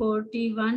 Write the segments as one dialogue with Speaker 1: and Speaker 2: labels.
Speaker 1: 41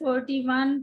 Speaker 1: 41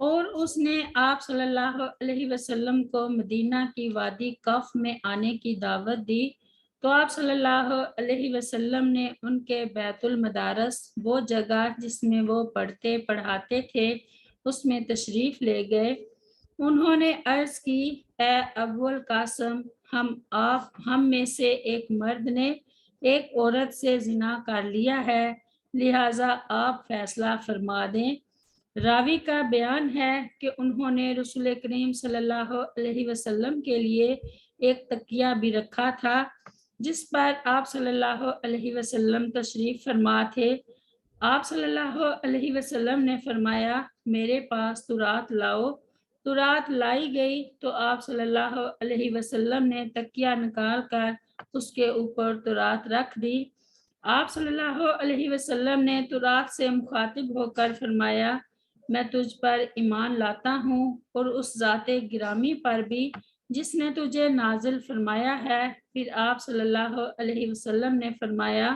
Speaker 1: اور اس نے آپ صلی اللہ علیہ وسلم کو مدینہ کی وادی کف میں آنے کی دعوت دی تو آپ صلی اللہ علیہ وسلم نے ان کے بیت المدارس، وہ جگہ جس میں وہ پڑھتے پڑھاتے تھے، اس میں تشریف لے گئے۔ انہوں نے عرض کی، اے ابو القاسم، ہم میں سے ایک مرد نے ایک عورت سے زنا کر لیا ہے، لہٰذا آپ فیصلہ فرما دیں۔ راوی کا بیان ہے کہ انہوں نے رسول کریم صلی اللہ علیہ وسلم کے لیے ایک تکیہ بھی رکھا تھا جس پر آپ صلی اللہ علیہ وسلم تشریف فرما تھے۔ آپ صلی اللہ علیہ وسلم نے فرمایا، میرے پاس تورات لاؤ۔ تورات لائی گئی تو آپ صلی اللہ علیہ وسلم نے تکیہ نکال کر اس کے اوپر تورات رکھ دی۔ آپ صلی اللہ علیہ وسلم نے تورات سے مخاطب ہو کر فرمایا، میں تجھ پر ایمان لاتا ہوں اور اس ذات گرامی پر بھی جس نے تجھے نازل فرمایا ہے۔ پھر آپ صلی اللہ علیہ وسلم نے فرمایا،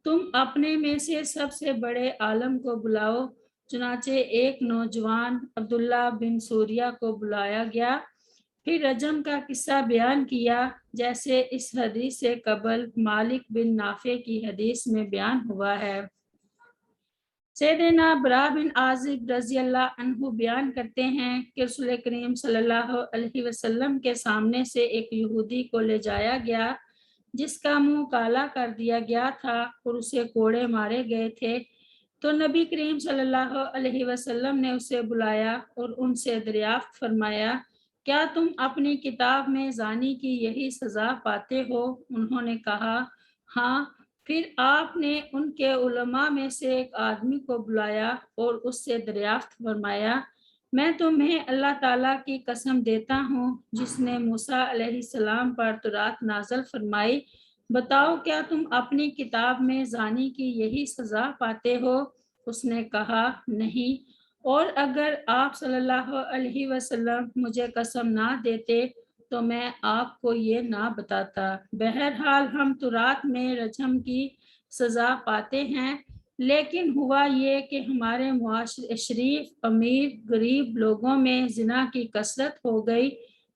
Speaker 1: تم اپنے میں سے سب سے بڑے عالم کو بلاؤ۔ چنانچہ ایک نوجوان عبداللہ بن سوریہ کو بلایا گیا، پھر رجم کا قصہ بیان کیا جیسے اس حدیث سے قبل مالک بن نافع کی حدیث میں بیان ہوا ہے۔ سیدنا برا بن عازب رضی اللہ عنہ بیان کرتے ہیں کہ رسول کریم صلی اللہ علیہ وسلم کے سامنے سے ایک یہودی کو لے جایا گیا جس کا منہ کالا کر دیا گیا تھا اور اسے کوڑے مارے گئے تھے، تو نبی کریم صلی اللہ علیہ وسلم نے اسے بلایا اور ان سے دریافت فرمایا، کیا تم اپنی کتاب میں زانی کی یہی سزا پاتے ہو؟ انہوں نے کہا، ہاں۔ پھر آپ نے ان کے علماء میں سے ایک آدمی کو بلایا اور اس سے دریافت فرمایا، میں تمہیں اللہ تعالیٰ کی قسم دیتا ہوں جس نے موسیٰ علیہ السلام پر تورات نازل فرمائی، بتاؤ کیا تم اپنی کتاب میں زانی کی یہی سزا پاتے ہو؟ اس نے کہا، نہیں، اور اگر آپ صلی اللہ علیہ وسلم مجھے قسم نہ دیتے تو میں آپ کو یہ نہ بتاتا۔ بہرحال ہم تورات میں رجم کی سزا پاتے ہیں، لیکن ہوا یہ کہ ہمارے معاشرے شریف امیر غریب لوگوں میں زنا کی کثرت ہو گئی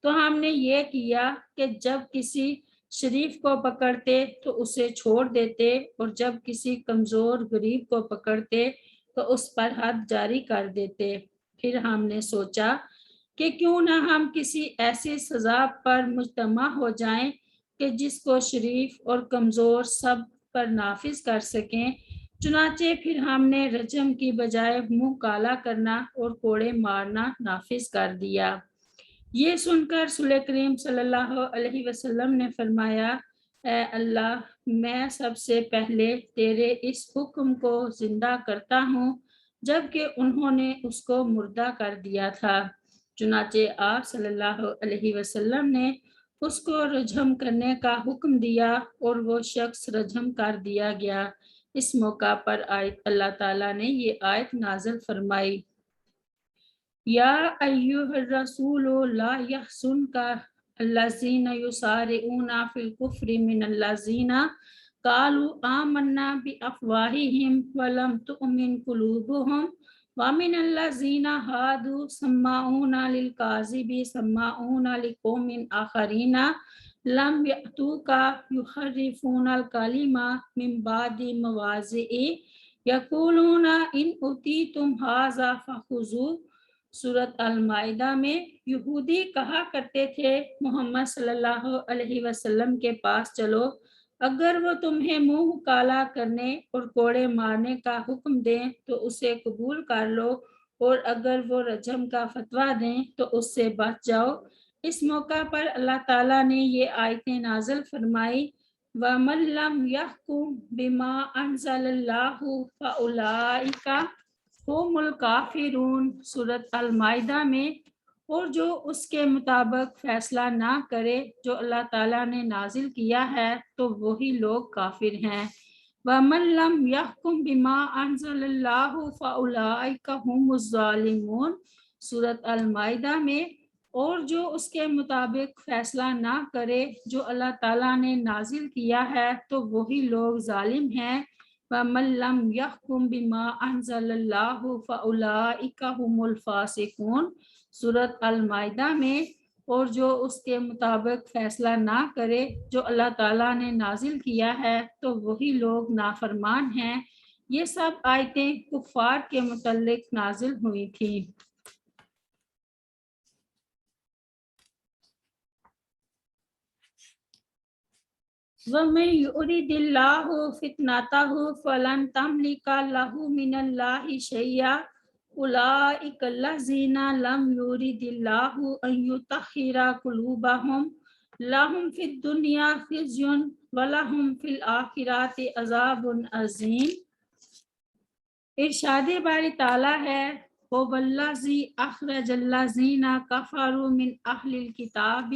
Speaker 1: تو ہم نے یہ کیا کہ جب کسی شریف کو پکڑتے تو اسے چھوڑ دیتے اور جب کسی کمزور غریب کو پکڑتے تو اس پر حد جاری کر دیتے۔ پھر ہم نے سوچا کہ کیوں نہ ہم کسی ایسی سزا پر مجتمع ہو جائیں کہ جس کو شریف اور کمزور سب پر نافذ کر سکیں۔ چنانچہ پھر ہم نے رجم کی بجائے منہ کالا کرنا اور کوڑے مارنا نافذ کر دیا۔ یہ سن کر رسول کریم صلی اللہ علیہ وسلم نے فرمایا، اے اللہ، میں سب سے پہلے تیرے اس حکم کو زندہ کرتا ہوں جبکہ انہوں نے اس کو مردہ کر دیا تھا۔ چنانچہ آپ صلی اللہ علیہ وسلم نے اس کو رجم کرنے کا حکم دیا اور وہ شخص رجم کر دیا گیا۔ اس موقع پر اللہ تعالیٰ نے یہ آیت نازل فرمائی، یا ایھا الرسول لا یحزنک الذین یسارعون فی الکفر من الذین قالوا آمنا بافواہہم ولم تؤمن قلوبہم ومن الذین ہادوا سماعون للکاذب سماعون لقوم آخرین لم یأتوک یحرفون الکلم من بعد مواضعہ یقولون ان اوتیتم ھذا فخذوہ۔ سورۃ المائدہ میں یہودی کہا کرتے تھے، محمد صلی اللہ علیہ وسلم کے پاس چلو، اگر وہ تمہیں منہ کالا کرنے اور کوڑے مارنے کا حکم دیں تو اسے قبول کر لو، اور اگر وہ رجم کا فتویٰ دیں تو اس سے بچ جاؤ۔ اس موقع پر اللہ تعالیٰ نے یہ آیتیں نازل فرمائی، وَمَن لَّمْ يَحْكُم بِمَا أَنزَلَ اللَّهُ فَأُولَٰئِكَ ہم الکافرون، سورۃ المائدہ میں، اور جو اس کے مطابق فیصلہ نہ کرے جو اللہ تعالیٰ نے نازل کیا ہے تو وہی لوگ کافر ہیں۔ وَمَن لَّمْ يَحْكُم بِمَا أَنزَلَ اللَّهُ فَأُولَٰئِكَ هُمُ الظَّالِمُونَ، سورۃ المائدہ میں، اور جو اس کے مطابق فیصلہ نہ کرے جو اللہ تعالیٰ نے نازل کیا ہے تو وہی لوگ ظالم ہیں۔ وَمَن لَّمْ يَحْكُم بِمَا أَنزَلَ اللَّهُ فَأُولَٰئِكَ هُمُ الْفَاسِقُونَ سورۃ المائدہ میں، اور جو اس کے مطابق فیصلہ نہ کرے جو اللہ تعالیٰ نے نازل کیا ہے تو وہی لوگ نافرمان ہیں۔ یہ سب آیتیں کفار کے متعلق نازل ہوئی تھیں۔ وَمَن يُرِدِ اللَّهُ فِتْنَتَهُ فَلَن تَمْلِكَ لَهُ مِنَ اللَّهِ شَيْئًا أُولَٰئِكَ الَّذِينَ لَمْ يُرِدِ اللَّهُ أَن يُطَهِّرَ قُلُوبَهُمْ لَهُمْ فِي الدُّنْيَا خِزْيٌ وَلَهُمْ فِي الْآخِرَةِ عَذَابٌ عَظِيمٌ۔ ارشاد باری تعالیٰ ہے، وَوَالَّذِي أَخْرَجَ الَّذِينَ كَفَرُوا مِنْ أَهْلِ الْكِتَابِ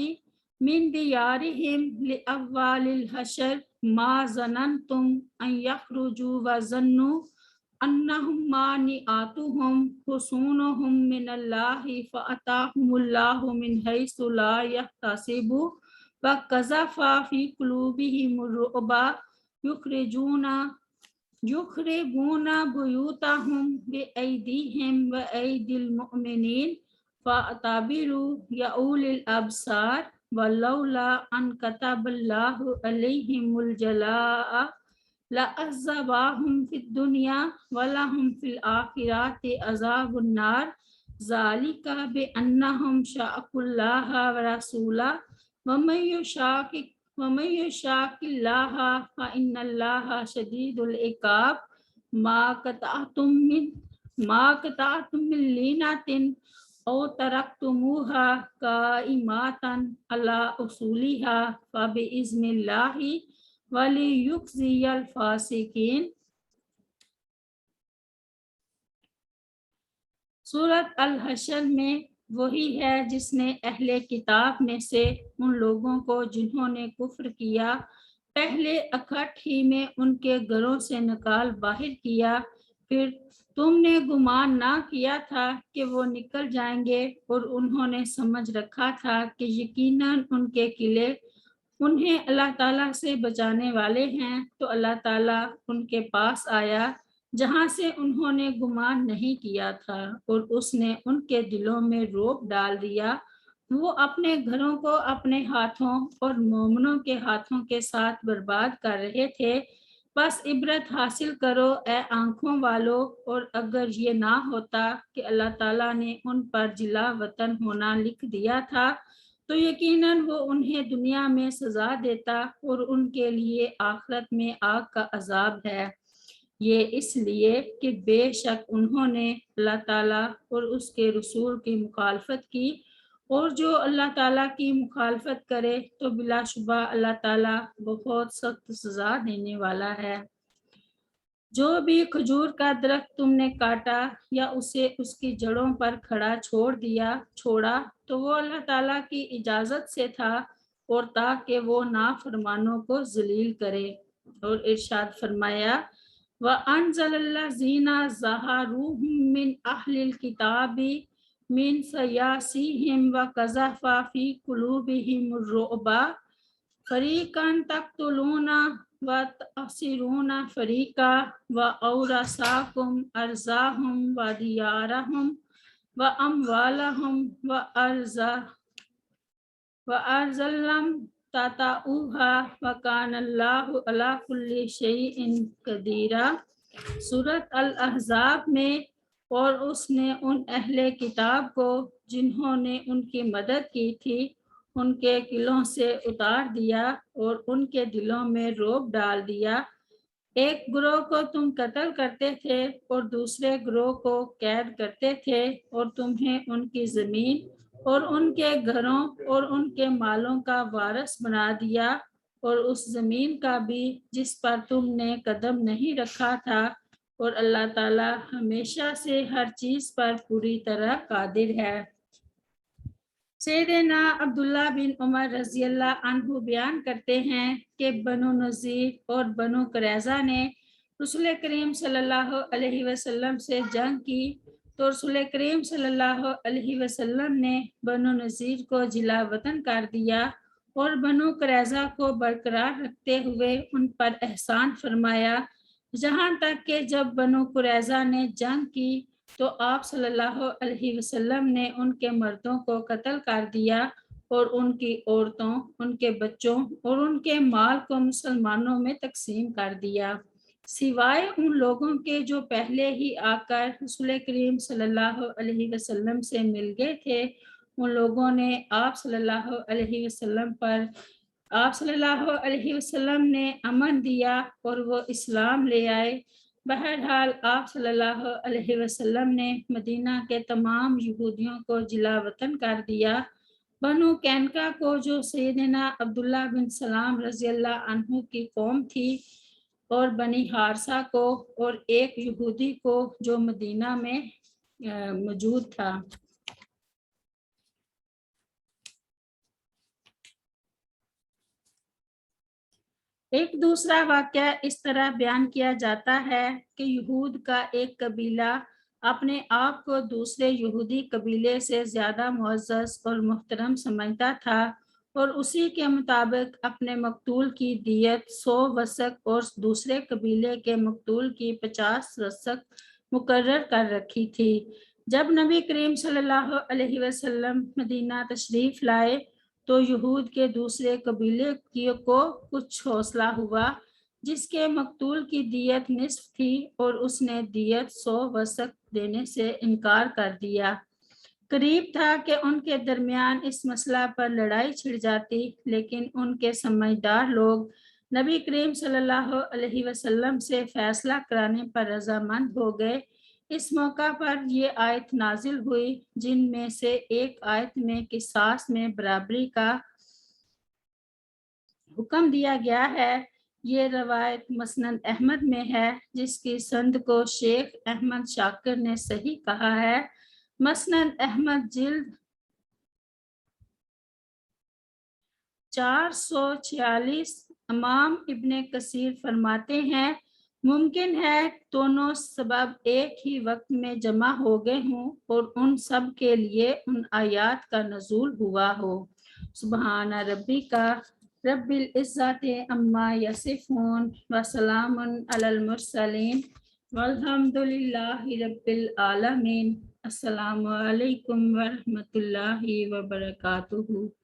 Speaker 1: مِنْ دِيَارِهِمْ لِأَوَّلِ الْحَشْرِ مَا ظَنَنْتُمْ أَنْ يَخْرُجُوا وَظَنُّوا أَنَّهُمْ مَانِعَاتُهُمْ حُصُونُهُمْ مِنَ اللَّهِ فَأَتَاهُمُ اللَّهُ مِنْ حَيْثُ لَا يَحْتَسِبُونَ وَقَذَفَ فِي قُلُوبِهِمُ الرُّعْبَ يُخْرِبُونَ بُيُوتَهُمْ بِأَيْدِيهِمْ وَأَيْدِي الْمُؤْمِنِينَ فَاعْتَبِرُوا يَا أُولِي الْأَبْصَارِ وَلَوْلَا أَنْ كَتَبَ اللَّهُ عَلَيْهِمُ الْجَلَاءَ لَعَذَّبَهُمْ فِي الدُّنْيَا وَلَهُمْ فِي الْآخِرَةِ عَذَابُ النَّارِ ذَلِكَ بِأَنَّهُمْ شَاقُّوا اللَّهَ وَرَسُولَهُ وَمَن يُشَاقِّ اللَّهَ فَإِنَّ اللَّهَ شَدِيدُ الْعِقَابِ مَا قَطَعْتُم مِّن لِّينَةٍ أَوْ تَرَكْتُمُوهَا قَائِمَةً عَلَىٰ أُصُولِهَا فَبِإِذْنِ اللَّهِ وَلِيُخْزِيَ الْفَاسِقِينَ۔ سورۃ الحشر میں وہی ہے جس نے اہل کتاب میں سے ان لوگوں کو جنہوں نے کفر کیا پہلے اکٹھ ہی میں ان کے گھروں سے نکال باہر کیا، پھر تم نے گمان نہ کیا تھا کہ وہ نکل جائیں گے، اور انہوں نے سمجھ رکھا تھا کہ یقیناً ان کے قلعے انہیں اللہ تعالیٰ سے بچانے والے ہیں، تو اللہ تعالیٰ ان کے پاس آیا جہاں سے انہوں نے گمان نہیں کیا تھا، اور اس نے ان کے دلوں میں رعب ڈال دیا۔ وہ اپنے گھروں کو اپنے ہاتھوں اور مومنوں کے ہاتھوں کے ساتھ برباد کر رہے تھے۔ بس عبرت حاصل کرو اے آنکھوں والو، اور اگر یہ نہ ہوتا کہ اللہ تعالیٰ نے ان پر جلا وطن ہونا لکھ دیا تھا تو یقیناً وہ انہیں دنیا میں سزا دیتا، اور ان کے لیے آخرت میں آگ کا عذاب ہے۔ یہ اس لیے کہ بے شک انہوں نے اللہ تعالیٰ اور اس کے رسول کی مخالفت کی، اور جو اللہ تعالیٰ کی مخالفت کرے تو بلا شبہ اللہ تعالیٰ بہت سخت سزا دینے والا ہے۔ جو بھی کھجور کا درخت تم نے کاٹا یا اسے اس کی جڑوں پر کھڑا چھوڑا تو وہ اللہ تعالیٰ کی اجازت سے تھا، اور تاکہ وہ نافرمانوں کو ذلیل کرے۔ اور ارشاد فرمایا، وَأَنزَلَ الَّذِينَ ظَاهَرُوهُم مِّنْ أَهْلِ الْكِتَابِ مِنْ صَيَاصِيهِمْ وَقَذَفَ فِي قُلُوبِهِمُ الرُّعْبَ فَرِيقًا تَقْتُلُونَ وَتَأْسِرُونَ فَرِيقًا وَأَوْرَثَكُمْ أَرْضَهُمْ وَدِيَارَهُمْ وَأَمْوَالَهُمْ وَأَرْضًا لَّمْ تَطَئُوهَا وَكَانَ اللَّهُ عَلَىٰ كُلِّ شَيْءٍ قَدِيرًا۔ سورۃ الاحزاب میں، اور اس نے ان اہل کتاب کو جنہوں نے ان کی مدد کی تھی ان کے قلعوں سے اتار دیا اور ان کے دلوں میں رعب ڈال دیا۔ ایک گروہ کو تم قتل کرتے تھے اور دوسرے گروہ کو قید کرتے تھے، اور تمہیں ان کی زمین اور ان کے گھروں اور ان کے مالوں کا وارث بنا دیا، اور اس زمین کا بھی جس پر تم نے قدم نہیں رکھا تھا، اور اللہ تعالیٰ ہمیشہ سے ہر چیز پر پوری طرح قادر ہے۔ سیدنا عبداللہ بن عمر رضی اللہ عنہ بیان کرتے ہیں کہ بنو نذیر اور بنو قریظہ نے رسول کریم صلی اللہ علیہ وسلم سے جنگ کی، تو رسول کریم صلی اللہ علیہ وسلم نے بنو نذیر کو جلا وطن کر دیا، اور بنو قریظہ کو برقرار رکھتے ہوئے ان پر احسان فرمایا، جہاں تک کہ جب بنو قریظہ نے جنگ کی تو آپ صلی اللہ علیہ وسلم نے ان کے مردوں کو قتل کر دیا اور ان کی عورتوں، ان کے بچوں اور ان کے مال کو مسلمانوں میں تقسیم کر دیا، سوائے ان لوگوں کے جو پہلے ہی آ کر رسول کریم صلی اللہ علیہ وسلم سے مل گئے تھے۔ ان لوگوں نے آپ صلی اللہ علیہ وسلم نے امن دیا اور وہ اسلام لے آئے۔ بہرحال آپ صلی اللہ علیہ وسلم نے مدینہ کے تمام یہودیوں کو جلا وطن کر دیا۔ بنو کینکا کو جو سیدنا عبداللہ بن سلام رضی اللہ عنہ کی قوم تھی، اور بنی حارثہ کو، اور ایک یہودی کو جو مدینہ میں موجود تھا۔ ایک دوسرا واقعہ اس طرح بیان کیا جاتا ہے کہ یہود کا ایک قبیلہ اپنے آپ کو دوسرے یہودی قبیلے سے زیادہ معزز اور محترم سمجھتا تھا، اور اسی کے مطابق اپنے مقتول کی دیت 100 وسق اور دوسرے قبیلے کے مقتول کی 50 وسق مقرر کر رکھی تھی۔ جب نبی کریم صلی اللہ علیہ وسلم مدینہ تشریف لائے تو یہود کے دوسرے قبیلے کو کچھ حوصلہ ہوا، جس کے مقتول کی دیت نصف تھی، اور اس نے دیت 100 وسق دینے سے انکار کر دیا۔ قریب تھا کہ ان کے درمیان اس مسئلہ پر لڑائی چھڑ جاتی، لیکن ان کے سمجھدار لوگ نبی کریم صلی اللہ علیہ وسلم سے فیصلہ کرانے پر رضامند ہو گئے۔ اس موقع پر یہ آیت نازل ہوئی، جن میں سے ایک آیت میں قصاص میں برابری کا حکم دیا گیا ہے۔ یہ روایت مسند احمد میں ہے، جس کی سند کو شیخ احمد شاکر نے صحیح کہا ہے۔ مسند احمد جلد 446۔ امام ابن کثیر فرماتے ہیں ممکن ہے دونوں سبب ایک ہی وقت میں جمع ہو گئے ہوں اور ان سب کے لیے ان آیات کا نزول ہوا ہو۔ سبحان ربک رب العزت عما یصفون وسلام علی المرسلین والحمد للہ رب العالمین۔ السلام علیکم ورحمۃ اللہ وبرکاتہ۔